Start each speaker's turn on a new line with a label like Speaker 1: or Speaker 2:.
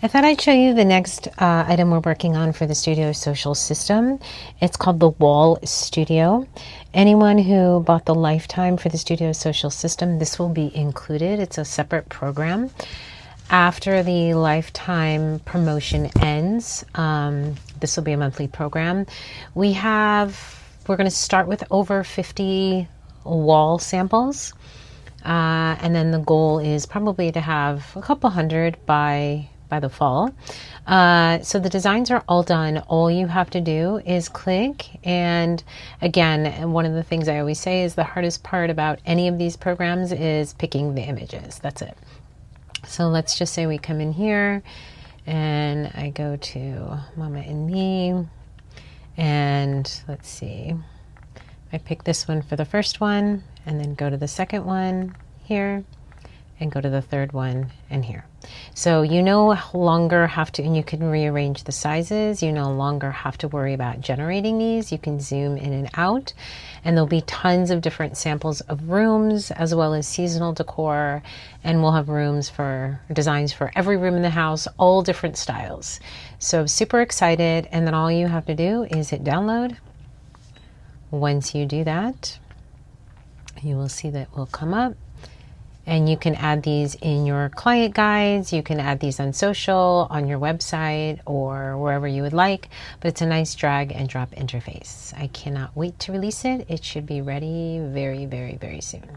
Speaker 1: I thought I'd show you the next item we're working on for the studio social system. It's called the Wall Studio. Anyone who bought the lifetime for the studio social system, this will be included. It's a separate program. After the lifetime promotion ends, this will be a monthly program. We're going to start with over 50 wall samples. And then the goal is probably to have a couple hundred by the fall. So the designs are all done. All you have to do is click. And again, one of the things I always say is the hardest part about any of these programs is picking the images. That's it. So let's just say we come in here and I go to Mama and Me, and let's see, I pick this one for the first one and then go to the second one here and go to the third one and here. So you no longer have to, and you can rearrange the sizes, you no longer have to worry about generating these. You can zoom in and out, and there'll be tons of different samples of rooms as well as seasonal decor, and we'll have rooms for designs for every room in the house, all different styles. So super excited, and then all you have to do is hit download. Once you do that, you will see that will come up. And you can add these in your client guides. You can add these on social, on your website, or wherever you would like. But it's a nice drag and drop interface. I cannot wait to release it. It should be ready very, very, very soon.